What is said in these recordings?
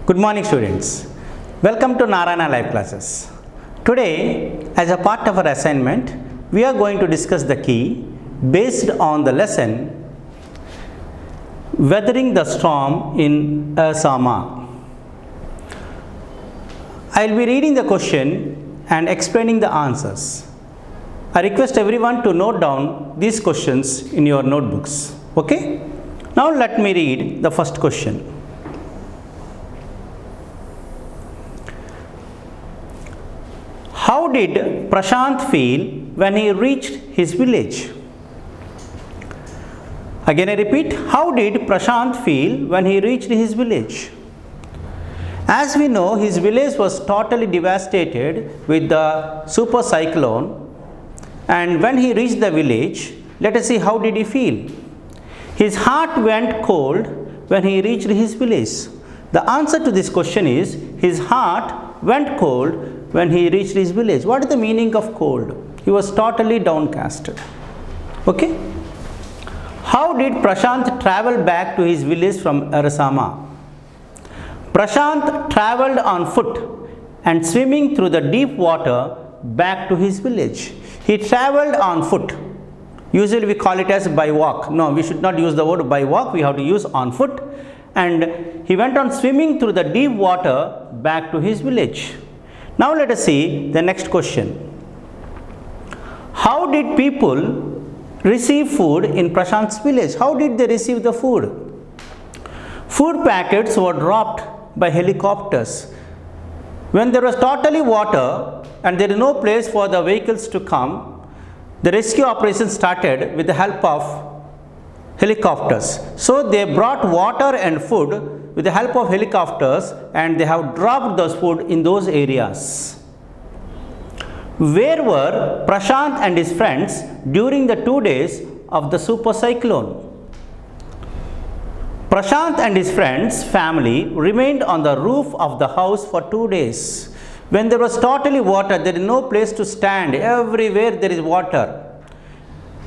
Good morning students. Welcome to Narayana Live Classes. Today, as a part of our assignment, we are going to discuss the key based on the lesson Weathering the Storm in Asama. I will be reading the question and explaining the answers. I request everyone to note down these questions in your notebooks. Okay? Now let me read the first question. How did Prashant feel when he reached his village? Again I repeat, how did Prashant feel when he reached his village? As we know, his village was totally devastated with the super cyclone, and when he reached the village, let us see how did he feel. His heart went cold when he reached his village. The answer to this question is, his heart went cold when he reached his village. What is the meaning of cold? He was totally downcast. Okay? How did Prashant travel back to his village from Arasama? Prashant traveled on foot and swimming through the deep water back to his village. He traveled on foot. Usually we call it as by walk. No, we should not use the word by walk. We have to use on foot. And he went on swimming through the deep water back to his village. Now let us see the next question. How did people receive food in Prashant's village? How did they receive the food? Food packets were dropped by helicopters. When there was totally water and there is no place for the vehicles to come, the rescue operation started with the help of helicopters. So they brought water and food with the help of helicopters, and they have dropped those food in those areas. Where were Prashant and his friends during the 2 days of the super cyclone? Prashant and his friends' family remained on the roof of the house for 2 days. When there was totally water, there is no place to stand. Everywhere there is water.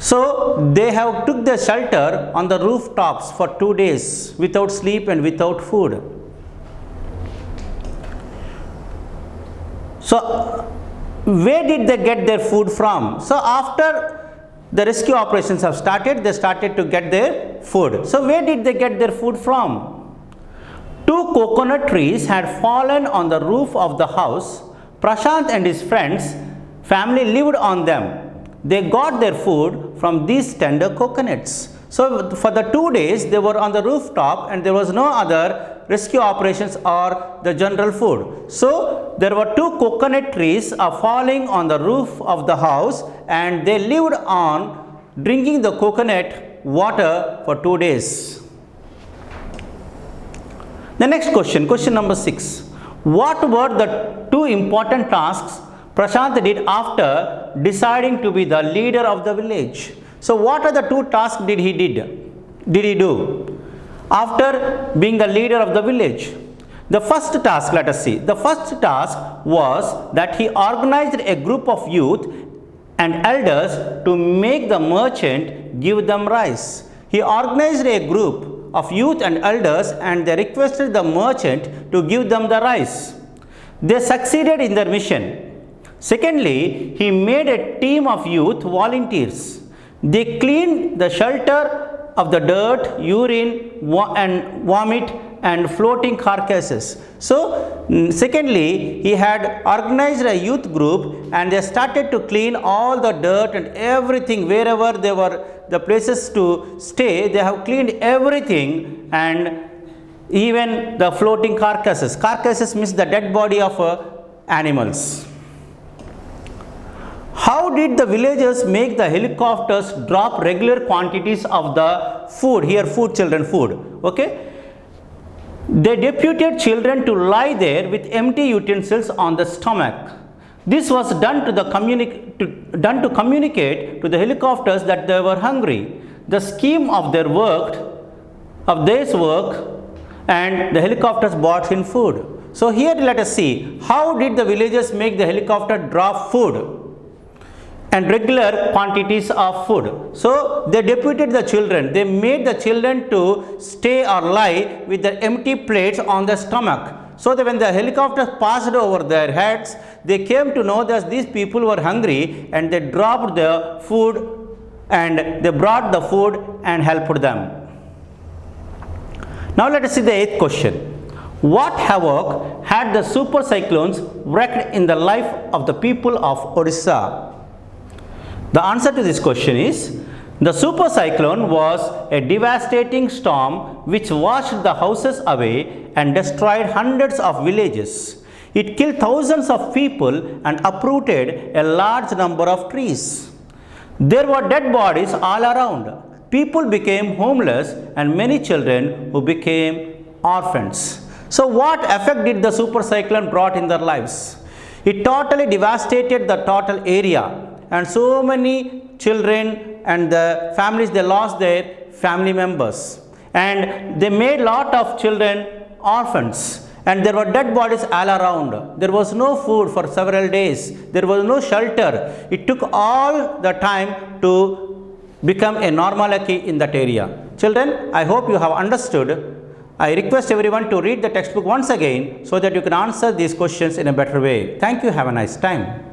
So they have took their shelter on the rooftops for 2 days without sleep and without food. So where did they get their food from? So after the rescue operations have started, they started to get their food. So where did they get their food from? 2 coconut trees had fallen on the roof of the house. Prashant and his friends' family lived on them. They got their food from these tender coconuts. So for the 2 days they were on the rooftop and there was no other rescue operations or the general food. So there were 2 coconut trees falling on the roof of the house, and they lived on drinking the coconut water for 2 days. The next question, question number 6. What were the 2 important tasks Prashant did after deciding to be the leader of the village? So what are the 2 tasks did he do after being the leader of the village? The first task, let us see. The first task was that he organized a group of youth and elders to make the merchant give them rice. He organized a group of youth and elders, and they requested the merchant to give them the rice. They succeeded in their mission. Secondly, he made a team of youth volunteers. They cleaned the shelter of the dirt, urine, and vomit and floating carcasses. So, secondly, he had organized a youth group, and they started to clean all the dirt and everything wherever there were the places to stay. They have cleaned everything, and even the floating carcasses. Carcasses means the dead body of animals. How did the villagers make the helicopters drop regular quantities of the food? Here food, children, food. Okay. They deputed children to lie there with empty utensils on the stomach. This was done to communicate to the helicopters that they were hungry. The scheme of their work, and the helicopters brought in food. So here let us see, how did the villagers make the helicopter drop food and regular quantities of food? So they deputed the children. They made the children to stay or lie with the empty plates on the stomach. So that when the helicopter passed over their heads, they came to know that these people were hungry and they dropped the food and they brought the food and helped them. Now let us see the 8th question. What havoc had the super cyclones wreaked in the life of the people of Odisha? The answer to this question is, the super cyclone was a devastating storm which washed the houses away and destroyed hundreds of villages. It killed thousands of people and uprooted a large number of trees. There were dead bodies all around. People became homeless and many children who became orphans. So what effect did the super cyclone brought in their lives? It totally devastated the total area, and so many children and the families, they lost their family members, and they made lot of children orphans, and there were dead bodies all around. There was no food for several days. There was no shelter. It took all the time to become a normality in that area. Children, I hope you have understood. I request everyone to read the textbook once again so that you can answer these questions in a better way. Thank you. Have a nice time.